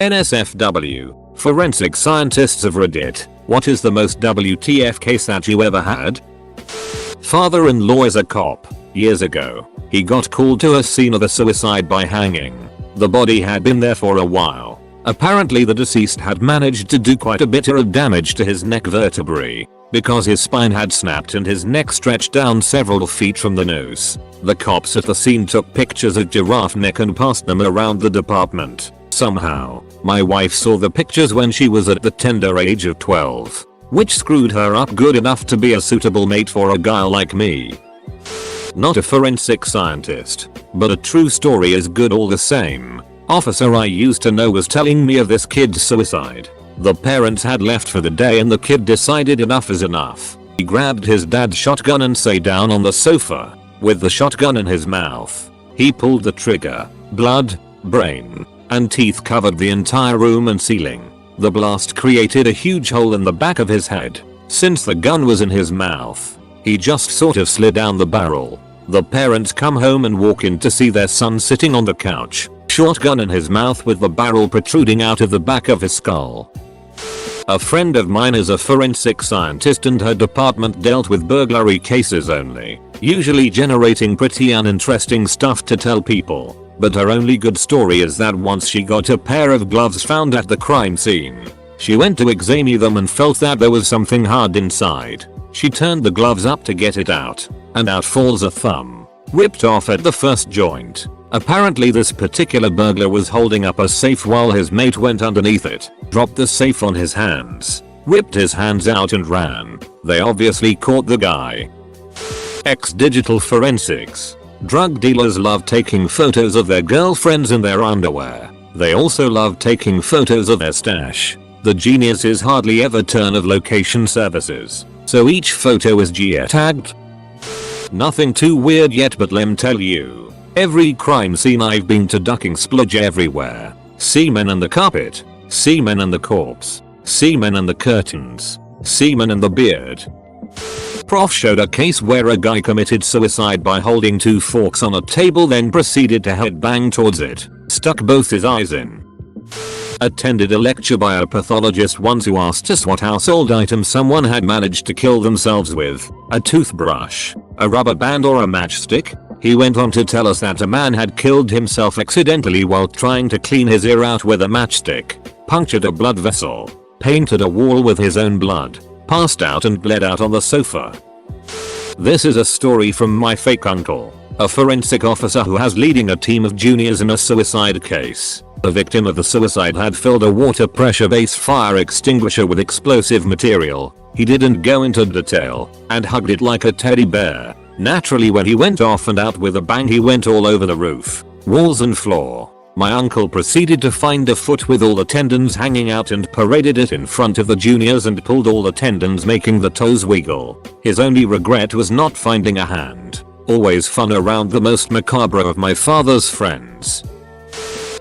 NSFW, forensic scientists of Reddit, what is the most WTF case that you ever had? Father-in-law is a cop. Years ago, he got called to a scene of a suicide by hanging. The body had been there for a while. Apparently the deceased had managed to do quite a bit of damage to his neck vertebrae, because his spine had snapped and his neck stretched down several feet from the nose. The cops at the scene took pictures of giraffe neck and passed them around the department. Somehow, my wife saw the pictures when she was at the tender age of 12, which screwed her up good enough to be a suitable mate for a guy like me. Not a forensic scientist, but a true story is good all the same. Officer I used to know was telling me of this kid's suicide. The parents had left for the day and the kid decided enough is enough. He grabbed his dad's shotgun and sat down on the sofa. With the shotgun in his mouth, he pulled the trigger. Blood, brain, and teeth covered the entire room and ceiling. The blast created a huge hole in the back of his head. Since the gun was in his mouth, he just sort of slid down the barrel. The parents come home and walk in to see their son sitting on the couch, shotgun in his mouth with the barrel protruding out of the back of his skull. A friend of mine is a forensic scientist and her department dealt with burglary cases only, usually generating pretty uninteresting stuff to tell people. But her only good story is that once she got a pair of gloves found at the crime scene. She went to examine them and felt that there was something hard inside. She turned the gloves up to get it out, and out falls a thumb, ripped off at the first joint. Apparently this particular burglar was holding up a safe while his mate went underneath it, dropped the safe on his hands, ripped his hands out and ran. They obviously caught the guy. Digital forensics. Drug dealers love taking photos of their girlfriends in their underwear. They also love taking photos of their stash. The geniuses hardly ever turn of location services, so each photo is geotagged. Nothing too weird yet, but lem tell you. Every crime scene I've been to ducking splodge everywhere. Semen in the carpet, semen in the corpse, semen in the curtains, semen in the beard. Prof showed a case where a guy committed suicide by holding 2 forks on a table, then proceeded to headbang towards it, stuck both his eyes in. Attended a lecture by a pathologist once who asked us what household item someone had managed to kill themselves with, a toothbrush, a rubber band or a matchstick. He went on to tell us that a man had killed himself accidentally while trying to clean his ear out with a matchstick, punctured a blood vessel, painted a wall with his own blood, passed out and bled out on the sofa. This is a story from my fake uncle, a forensic officer who has leading a team of juniors in a suicide case. The victim of the suicide had filled a water pressure-based fire extinguisher with explosive material. He didn't go into detail, and hugged it like a teddy bear. Naturally, when he went off and out with a bang, he went all over the roof, walls and floor. My uncle proceeded to find a foot with all the tendons hanging out and paraded it in front of the juniors and pulled all the tendons, making the toes wiggle. His only regret was not finding a hand. Always fun around the most macabre of my father's friends.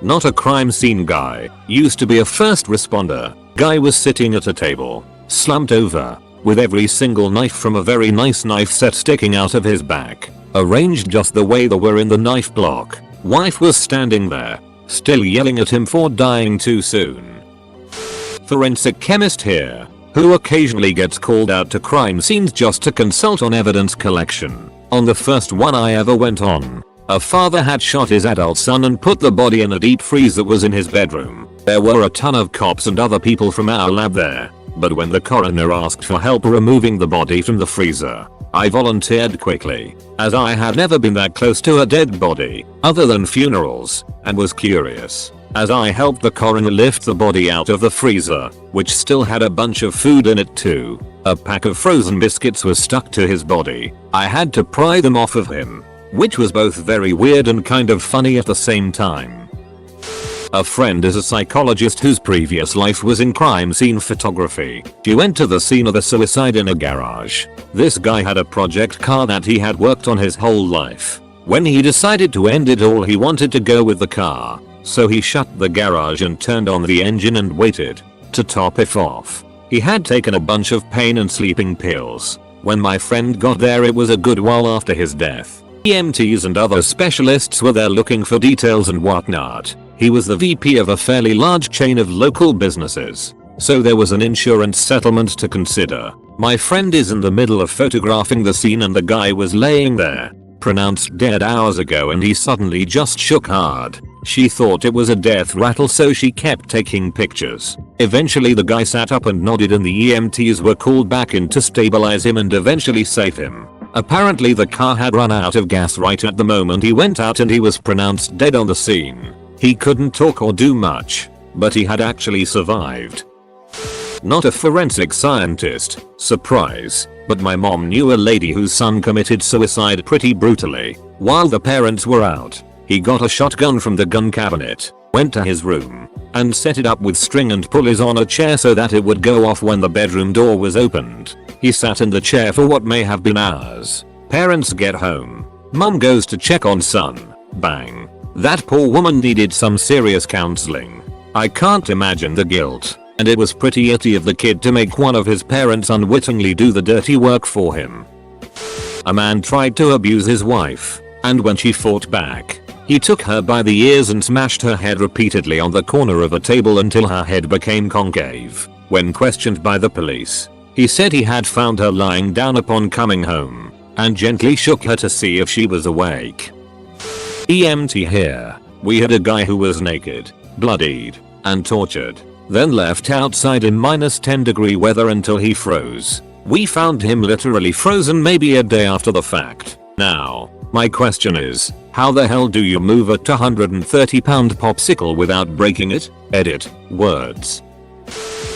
Not a crime scene guy. Used to be a first responder. Guy was sitting at a table, slumped over, with every single knife from a very nice knife set sticking out of his back, arranged just the way they were in the knife block. Wife was standing there, still yelling at him for dying too soon. Forensic chemist here, who occasionally gets called out to crime scenes just to consult on evidence collection. On the first one I ever went on, a father had shot his adult son and put the body in a deep freeze that was in his bedroom. There were a ton of cops and other people from our lab there, but when the coroner asked for help removing the body from the freezer, I volunteered quickly, as I had never been that close to a dead body, other than funerals, and was curious. As I helped the coroner lift the body out of the freezer, which still had a bunch of food in it too, a pack of frozen biscuits was stuck to his body. I had to pry them off of him, which was both very weird and kind of funny at the same time. A friend is a psychologist whose previous life was in crime scene photography. She went to the scene of the suicide in a garage. This guy had a project car that he had worked on his whole life. When he decided to end it all, he wanted to go with the car. So he shut the garage and turned on the engine and waited to top it off. He had taken a bunch of pain and sleeping pills. When my friend got there, it was a good while after his death. EMTs and other specialists were there looking for details and whatnot. He was the VP of a fairly large chain of local businesses, so there was an insurance settlement to consider. My friend is in the middle of photographing the scene and the guy was laying there, pronounced dead hours ago, and he suddenly just shook hard. She thought it was a death rattle, so she kept taking pictures. Eventually the guy sat up and nodded and the EMTs were called back in to stabilize him and eventually save him. Apparently the car had run out of gas right at the moment he went out and he was pronounced dead on the scene. He couldn't talk or do much, but he had actually survived. Not a forensic scientist, surprise, but my mom knew a lady whose son committed suicide pretty brutally. While the parents were out, he got a shotgun from the gun cabinet, went to his room, and set it up with string and pulleys on a chair so that it would go off when the bedroom door was opened. He sat in the chair for what may have been hours. Parents get home. Mom goes to check on son. Bang. That poor woman needed some serious counseling. I can't imagine the guilt, and it was pretty itty of the kid to make one of his parents unwittingly do the dirty work for him. A man tried to abuse his wife, and when she fought back, he took her by the ears and smashed her head repeatedly on the corner of a table until her head became concave. When questioned by the police, he said he had found her lying down upon coming home, and gently shook her to see if she was awake. EMT here. We had a guy who was naked, bloodied, and tortured, then left outside in -10-degree weather until he froze. We found him literally frozen maybe a day after the fact. Now, my question is, how the hell do you move a 230-pound popsicle without breaking it? Edit. Words.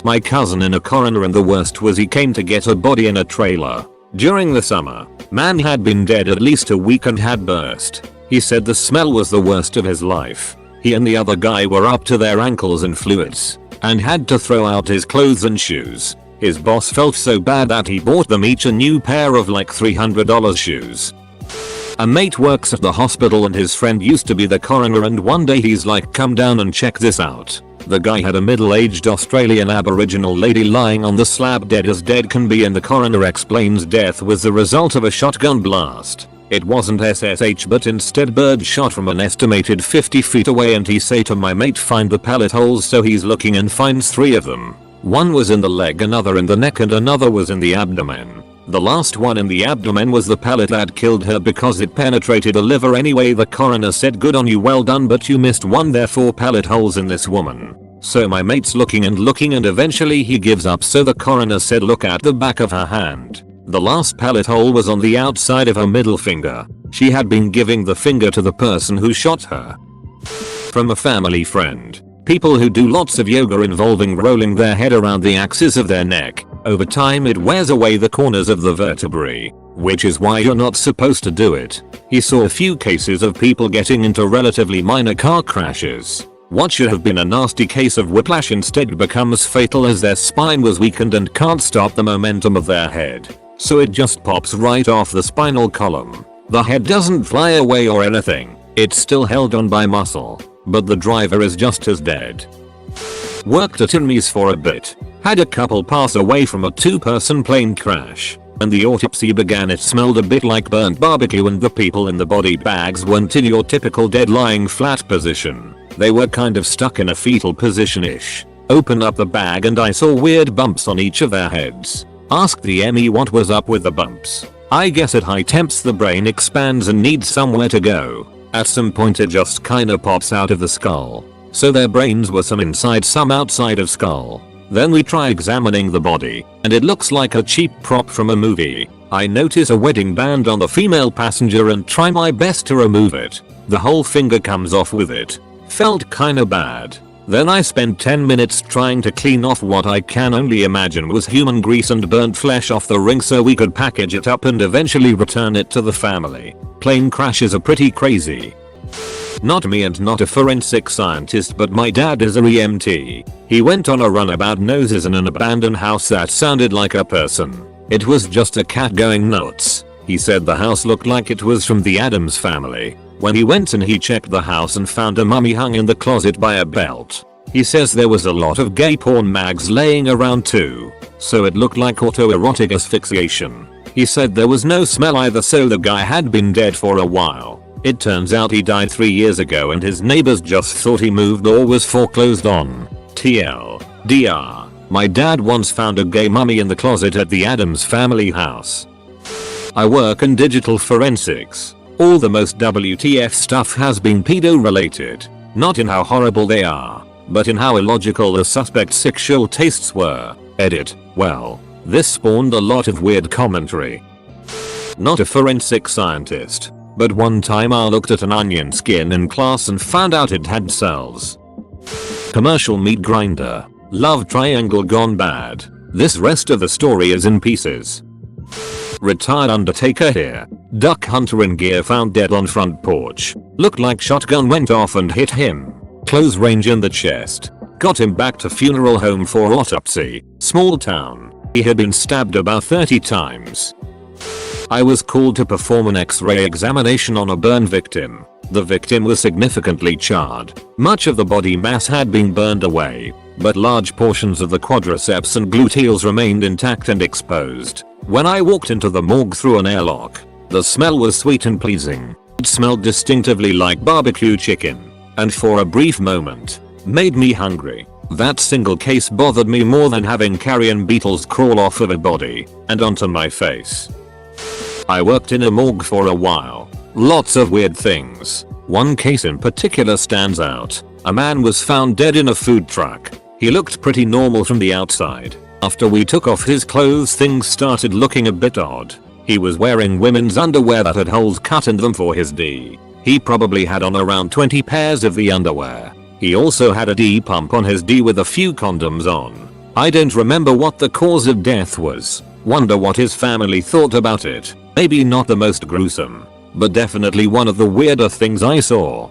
My cousin in a coroner, and the worst was he came to get a body in a trailer. During the summer, man had been dead at least a week and had burst. He said the smell was the worst of his life. He and the other guy were up to their ankles in fluids and had to throw out his clothes and shoes. His boss felt so bad that he bought them each a new pair of like $300 shoes. A mate works at the hospital and his friend used to be the coroner, and one day he's like, come down and check this out. The guy had a middle-aged Australian Aboriginal lady lying on the slab dead as dead can be, and the coroner explains death was the result of a shotgun blast. It wasn't SSH but instead bird shot from an estimated 50 feet away, and he say to my mate find the pellet holes, so he's looking and finds 3 of them. One was in the leg, another in the neck, and another was in the abdomen. The last one in the abdomen was the pellet that killed her because it penetrated the liver anyway. The coroner said good on you, well done, but you missed one, there 4 pellet holes in this woman. So my mate's looking and looking and eventually he gives up, so the coroner said look at the back of her hand. The last pellet hole was on the outside of her middle finger. She had been giving the finger to the person who shot her. From a family friend. People who do lots of yoga involving rolling their head around the axis of their neck. Over time it wears away the corners of the vertebrae, which is why you're not supposed to do it. He saw a few cases of people getting into relatively minor car crashes. What should have been a nasty case of whiplash instead becomes fatal as their spine was weakened and can't stop the momentum of their head. So it just pops right off the spinal column. The head doesn't fly away or anything, it's still held on by muscle, but the driver is just as dead. Worked at Inmes for a bit. Had a couple pass away from a 2-person plane crash. And the autopsy began. It smelled a bit like burnt barbecue and the people in the body bags weren't in your typical dead lying flat position. They were kind of stuck in a fetal position-ish. Opened up the bag and I saw weird bumps on each of their heads. Asked the ME what was up with the bumps. I guess at high temps the brain expands and needs somewhere to go. At some point it just kinda pops out of the skull. So their brains were some inside some outside of skull. Then we try examining the body, and it looks like a cheap prop from a movie. I notice a wedding band on the female passenger and try my best to remove it. The whole finger comes off with it. Felt kinda bad. Then I spent 10 minutes trying to clean off what I can only imagine was human grease and burnt flesh off the ring so we could package it up and eventually return it to the family. Plane crashes are pretty crazy. Not me and not a forensic scientist, but my dad is a EMT. He went on a runabout noses in an abandoned house that sounded like a person. It was just a cat going nuts. He said the house looked like it was from the Addams Family. When he went and he checked the house and found a mummy hung in the closet by a belt. He says there was a lot of gay porn mags laying around too, so it looked like autoerotic asphyxiation. He said there was no smell either, so the guy had been dead for a while. It turns out he died 3 years ago and his neighbors just thought he moved or was foreclosed on. TLDR. My dad once found a gay mummy in the closet at the Addams family house. I work in digital forensics. All the most WTF stuff has been pedo related. Not in how horrible they are, but in how illogical the suspect's sexual tastes were. Edit. Well, this spawned a lot of weird commentary. Not a forensic scientist, but one time I looked at an onion skin in class and found out it had cells. Commercial meat grinder. Love triangle gone bad. This rest of the story is in pieces. Retired undertaker here. Duck hunter in gear found dead on front porch. Looked like shotgun went off and hit him. Close range in the chest. Got him back to funeral home for autopsy. Small town. He had been stabbed about 30 times. I was called to perform an X-ray examination on a burn victim. The victim was significantly charred. Much of the body mass had been burned away, but large portions of the quadriceps and gluteals remained intact and exposed. When I walked into the morgue through an airlock, the smell was sweet and pleasing. It smelled distinctively like barbecue chicken, and for a brief moment, made me hungry. That single case bothered me more than having carrion beetles crawl off of a body and onto my face. I worked in a morgue for a while. Lots of weird things. One case in particular stands out. A man was found dead in a food truck. He looked pretty normal from the outside. After we took off his clothes, things started looking a bit odd. He was wearing women's underwear that had holes cut in them for his D. He probably had on around 20 pairs of the underwear. He also had a D pump on his D with a few condoms on. I don't remember what the cause of death was. Wonder what his family thought about it. Maybe not the most gruesome, but definitely one of the weirder things I saw.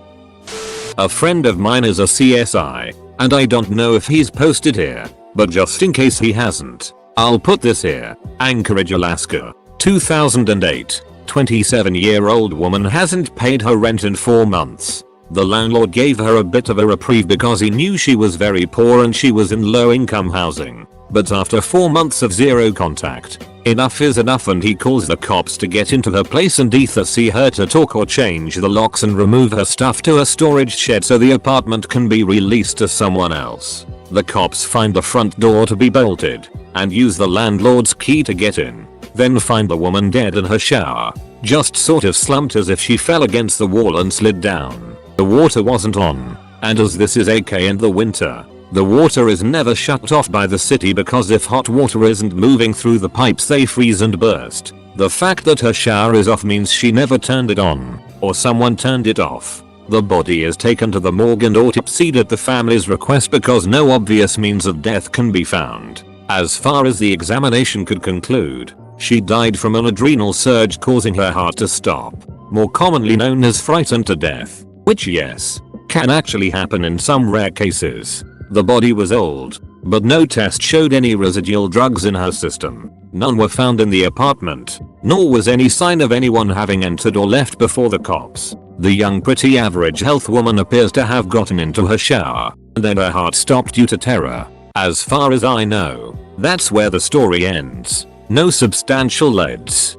A friend of mine is a CSI, and I don't know if he's posted here, but just in case he hasn't, I'll put this here. Anchorage, Alaska, 2008. 27-year-old woman hasn't paid her rent in 4 months. The landlord gave her a bit of a reprieve because he knew she was very poor and she was in low-income housing. But after 4 months of zero contact, enough is enough and he calls the cops to get into her place and either see her to talk or change the locks and remove her stuff to a storage shed so the apartment can be released to someone else. The cops find the front door to be bolted and use the landlord's key to get in. Then find the woman dead in her shower, just sort of slumped as if she fell against the wall and slid down. The water wasn't on, and as this is AK in the winter, the water is never shut off by the city because if hot water isn't moving through the pipes they freeze and burst. The fact that her shower is off means she never turned it on, or someone turned it off. The body is taken to the morgue and autopsied at the family's request because no obvious means of death can be found. As far as the examination could conclude, she died from an adrenal surge causing her heart to stop, more commonly known as frightened to death, which yes, can actually happen in some rare cases. The body was old, but no test showed any residual drugs in her system. None were found in the apartment, nor was any sign of anyone having entered or left before the cops. The young pretty average health woman appears to have gotten into her shower, and then her heart stopped due to terror. As far as I know, that's where the story ends. No substantial leads.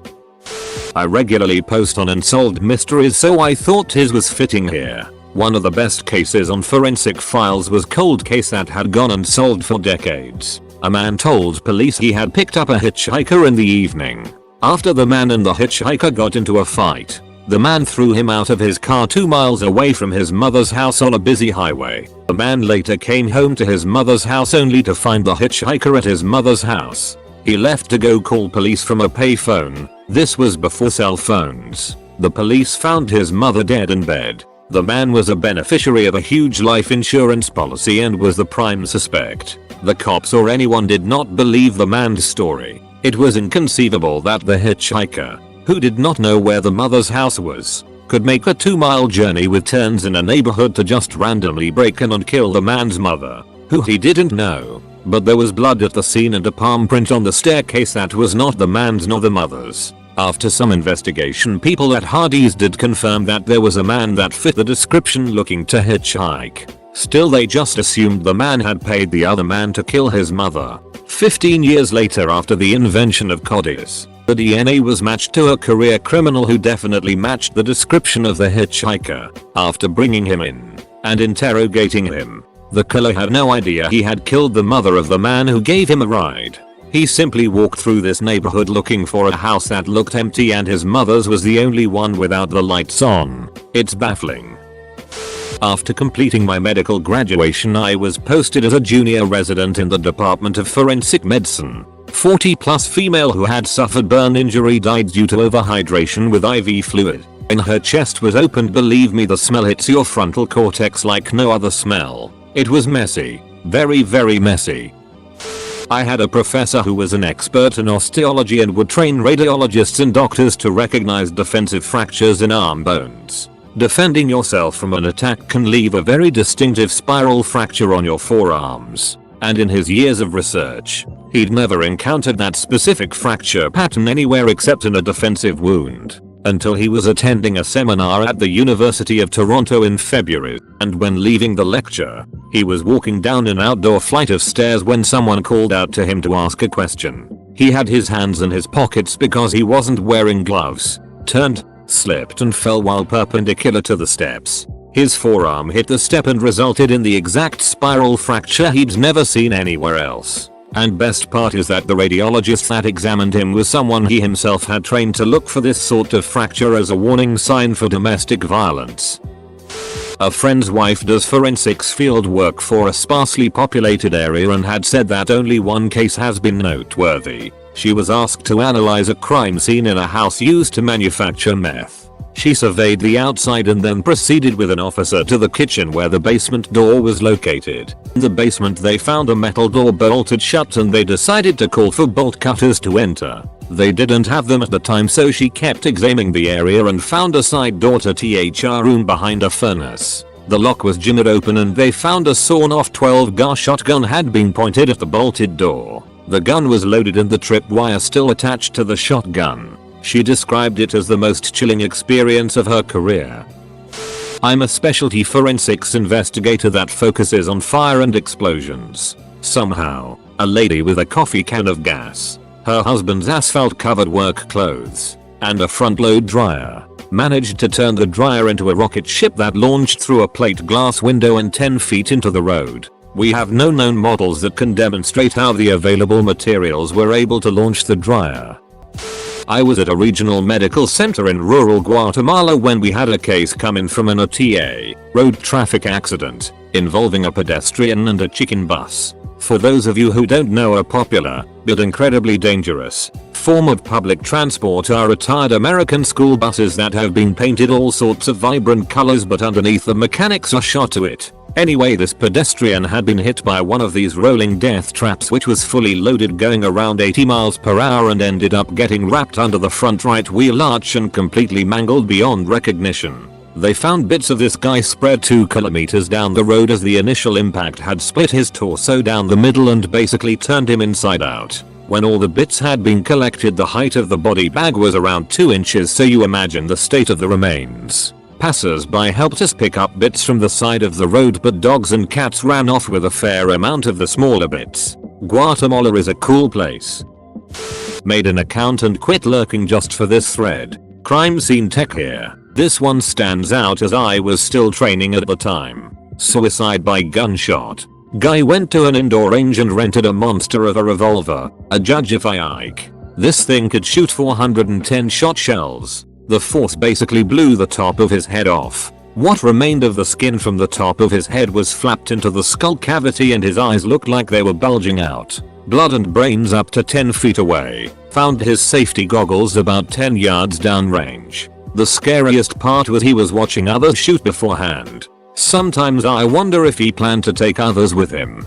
I regularly post on unsolved mysteries, so I thought his was fitting here. One of the best cases on Forensic Files was cold case that had gone unsolved for decades. A man told police he had picked up a hitchhiker in the evening. After the man and the hitchhiker got into a fight, the man threw him out of his car 2 miles away from his mother's house on a busy highway. The man later came home to his mother's house only to find the hitchhiker at his mother's house. He left to go call police from a payphone. This was before cell phones. The police found his mother dead in bed. The man was a beneficiary of a huge life insurance policy and was the prime suspect. The cops or anyone did not believe the man's story. It was inconceivable that the hitchhiker, who did not know where the mother's house was, could make a 2-mile journey with turns in a neighborhood to just randomly break in and kill the man's mother, who he didn't know. But there was blood at the scene and a palm print on the staircase that was not the man's nor the mother's. After some investigation, people at Hardee's did confirm that there was a man that fit the description looking to hitchhike. Still, they just assumed the man had paid the other man to kill his mother. 15 years later, after the invention of Codice, The DNA was matched to a career criminal who definitely matched the description of the hitchhiker. After bringing him in and interrogating him, the killer had no idea he had killed the mother of the man who gave him a ride. He simply walked through this neighborhood looking for a house that looked empty, and his mother's was the only one without the lights on. It's baffling. After completing my medical graduation, I was posted as a junior resident in the Department of Forensic Medicine. 40+ female who had suffered burn injury died due to overhydration with IV fluid. In her chest was opened. Believe me, the smell hits your frontal cortex like no other smell. It was messy. Very, very messy. I had a professor who was an expert in osteology and would train radiologists and doctors to recognize defensive fractures in arm bones. Defending yourself from an attack can leave a very distinctive spiral fracture on your forearms. And in his years of research, he'd never encountered that specific fracture pattern anywhere except in a defensive wound. Until he was attending a seminar at the University of Toronto in February, and when leaving the lecture, he was walking down an outdoor flight of stairs when someone called out to him to ask a question. He had his hands in his pockets because he wasn't wearing gloves, turned, slipped and fell while perpendicular to the steps. His forearm hit the step and resulted in the exact spiral fracture he'd never seen anywhere else. And best part is that the radiologist that examined him was someone he himself had trained to look for this sort of fracture as a warning sign for domestic violence. A friend's wife does forensics field work for a sparsely populated area and had said that only one case has been noteworthy. She was asked to analyze a crime scene in a house used to manufacture meth. She surveyed the outside and then proceeded with an officer to the kitchen where the basement door was located. In the basement they found a metal door bolted shut and they decided to call for bolt cutters to enter. They didn't have them at the time, so she kept examining the area and found a side door to THR room behind a furnace. The lock was jammed open and they found a sawn-off 12-gauge shotgun had been pointed at the bolted door. The gun was loaded and the tripwire still attached to the shotgun. She described it as the most chilling experience of her career. I'm a specialty forensics investigator that focuses on fire and explosions. Somehow, a lady with a coffee can of gas, her husband's asphalt-covered work clothes, and a front-load dryer managed to turn the dryer into a rocket ship that launched through a plate glass window and 10 feet into the road. We have no known models that can demonstrate how the available materials were able to launch the dryer. I was at a regional medical center in rural Guatemala when we had a case come in from an OTA, road traffic accident, involving a pedestrian and a chicken bus. For those of you who don't know, a popular, but incredibly dangerous, form of public transport are retired American school buses that have been painted all sorts of vibrant colors, but underneath the mechanics are shot to it. Anyway, this pedestrian had been hit by one of these rolling death traps which was fully loaded going around 80 miles per hour and ended up getting wrapped under the front right wheel arch and completely mangled beyond recognition. They found bits of this guy spread 2 kilometers down the road as the initial impact had split his torso down the middle and basically turned him inside out. When all the bits had been collected, the height of the body bag was around 2 inches, so you imagine the state of the remains. Passers-by helped us pick up bits from the side of the road, but dogs and cats ran off with a fair amount of the smaller bits. Guatemala is a cool place. Made an account and quit lurking just for this thread. Crime scene tech here. This one stands out as I was still training at the time. Suicide by gunshot. Guy went to an indoor range and rented a monster of a revolver, a Judgify Ike. This thing could shoot 410 shot shells. The force basically blew the top of his head off. What remained of the skin from the top of his head was flapped into the skull cavity and his eyes looked like they were bulging out. Blood and brains up to 10 feet away. Found his safety goggles about 10 yards downrange. The scariest part was he was watching others shoot beforehand. Sometimes I wonder if he planned to take others with him.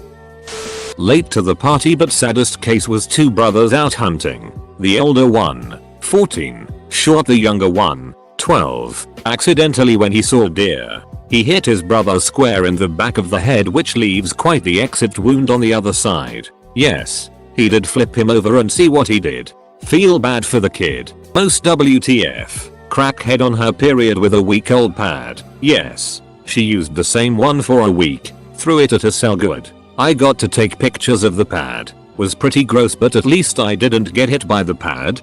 Late to the party but saddest case was 2 brothers out hunting. The older one, 14, shot the younger one, 12, accidentally when he saw deer. He hit his brother square in the back of the head, which leaves quite the exit wound on the other side. Yes, he did flip him over, and see what he did. Feel bad for the kid. Most WTF. Crackhead on her period with a week-old pad. Yes, she used the same one for a week. Threw it at a cell. Good. I got to take pictures of the pad. Was pretty gross, but at least I didn't get hit by the pad.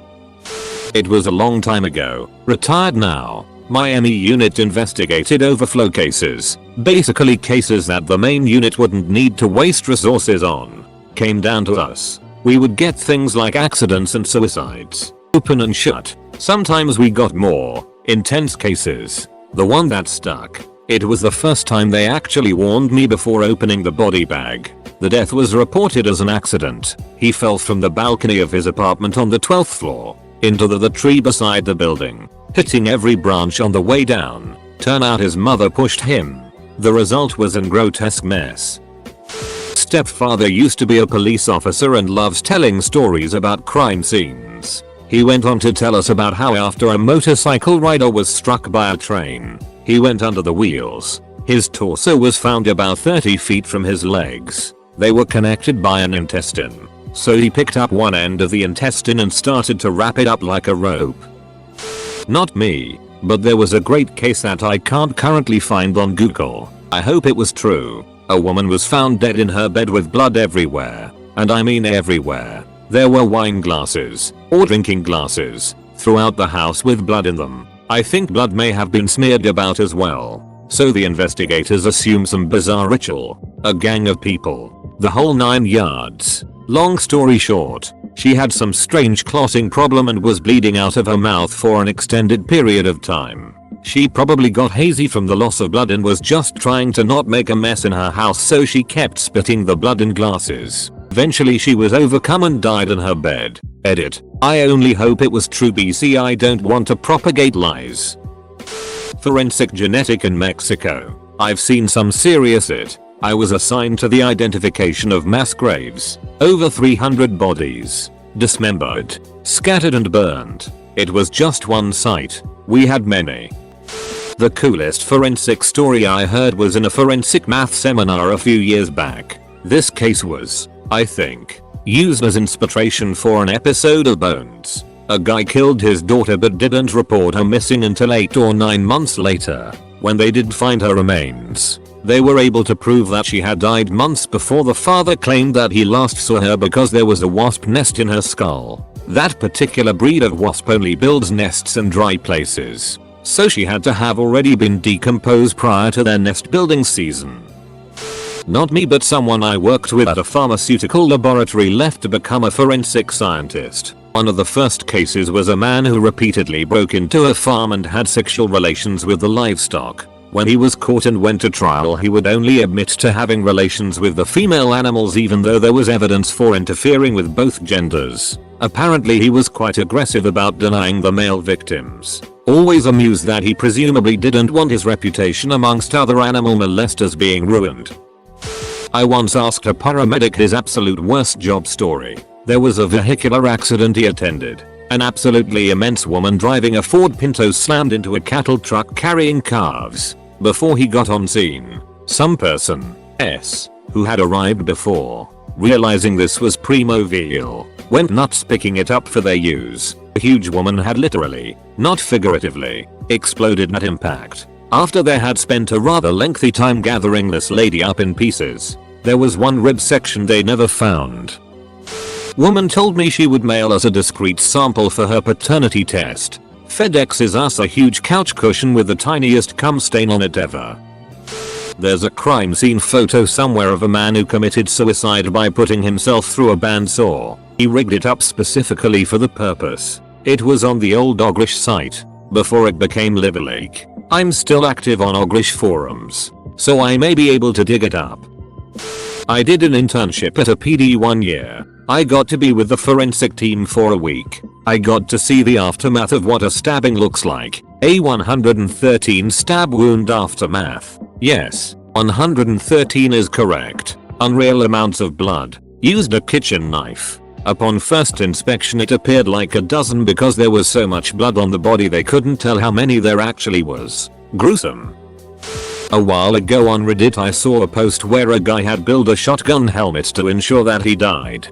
It was a long time ago, retired now. My ME unit investigated overflow cases, basically cases that the main unit wouldn't need to waste resources on. Came down to us. We would get things like accidents and suicides, open and shut. Sometimes we got more intense cases. The one that stuck. It was the first time they actually warned me before opening the body bag. The death was reported as an accident. He fell from the balcony of his apartment on the 12th floor into the tree beside the building, hitting every branch on the way down. Turn out his mother pushed him. The result was a grotesque mess. Stepfather used to be a police officer and loves telling stories about crime scenes. He went on to tell us about how after a motorcycle rider was struck by a train, he went under the wheels. His torso was found about 30 feet from his legs. They were connected by an intestine. So he picked up one end of the intestine and started to wrap it up like a rope. Not me, but there was a great case that I can't currently find on Google. I hope it was true. A woman was found dead in her bed with blood everywhere. And I mean everywhere. There were wine glasses, or drinking glasses, throughout the house with blood in them. I think blood may have been smeared about as well. So the investigators assume some bizarre ritual. A gang of people. The whole 9 yards. Long story short, she had some strange clotting problem and was bleeding out of her mouth for an extended period of time. She probably got hazy from the loss of blood and was just trying to not make a mess in her house, so she kept spitting the blood in glasses. Eventually she was overcome and died in her bed. Edit. I only hope it was true, BC. I don't want to propagate lies. Forensic genetic in Mexico. I've seen some serious it. I was assigned to the identification of mass graves. Over 300 bodies. Dismembered. Scattered and burned. It was just one site. We had many. The coolest forensic story I heard was in a forensic math seminar a few years back. This case was, I think, used as inspiration for an episode of Bones. A guy killed his daughter but didn't report her missing until 8 or 9 months later. When they did find her remains, they were able to prove that she had died months before. The father claimed that he last saw her because there was a wasp nest in her skull. That particular breed of wasp only builds nests in dry places, so she had to have already been decomposed prior to their nest building season. Not me, but someone I worked with at a pharmaceutical laboratory left to become a forensic scientist. One of the first cases was a man who repeatedly broke into a farm and had sexual relations with the livestock. When he was caught and went to trial, he would only admit to having relations with the female animals even though there was evidence for interfering with both genders. Apparently he was quite aggressive about denying the male victims. Always amused that he presumably didn't want his reputation amongst other animal molesters being ruined. I once asked a paramedic his absolute worst job story. There was a vehicular accident he attended. An absolutely immense woman driving a Ford Pinto slammed into a cattle truck carrying calves. Before he got on scene, some person, S, who had arrived before, realizing this was primo veal, went nuts picking it up for their use. The huge woman had literally, not figuratively, exploded at impact. After they had spent a rather lengthy time gathering this lady up in pieces, there was one rib section they never found. Woman told me she would mail us a discreet sample for her paternity test. FedExes us a huge couch cushion with the tiniest cum stain on it ever. There's a crime scene photo somewhere of a man who committed suicide by putting himself through a bandsaw. He rigged it up specifically for the purpose. It was on the old Ogrish site, before it became Liverlake. I'm still active on Ogrish forums, so I may be able to dig it up. I did an internship at a PD 1 year. I got to be with the forensic team for a week. I got to see the aftermath of what a stabbing looks like. A 113 stab wound aftermath. Yes, 113 is correct. Unreal amounts of blood. Used a kitchen knife. Upon first inspection it appeared like a dozen because there was so much blood on the body they couldn't tell how many there actually was. Gruesome. A while ago on Reddit I saw a post where a guy had built a shotgun helmet to ensure that he died.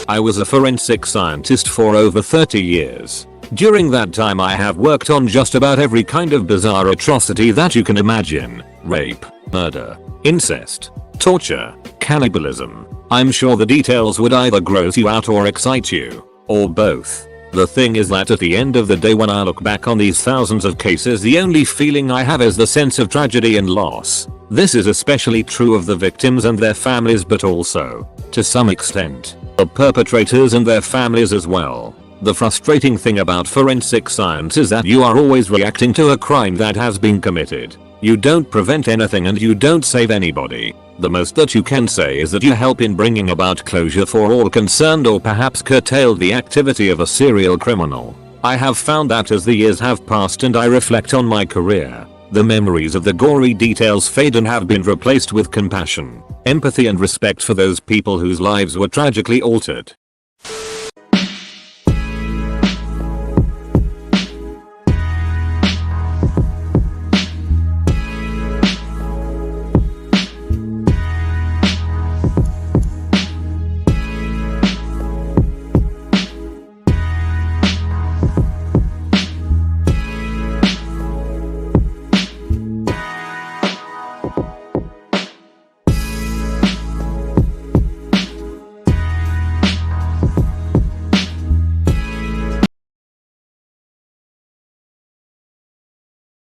I was a forensic scientist for over 30 years. During that time I have worked on just about every kind of bizarre atrocity that you can imagine. Rape, murder, incest, torture, cannibalism. I'm sure the details would either gross you out or excite you, or both. The thing is that at the end of the day, when I look back on these thousands of cases, the only feeling I have is the sense of tragedy and loss. This is especially true of the victims and their families, but also, to some extent, the perpetrators and their families as well. The frustrating thing about forensic science is that you are always reacting to a crime that has been committed. You don't prevent anything and you don't save anybody. The most that you can say is that you help in bringing about closure for all concerned, or perhaps curtail the activity of a serial criminal. I have found that as the years have passed and I reflect on my career, the memories of the gory details fade and have been replaced with compassion, empathy and respect for those people whose lives were tragically altered.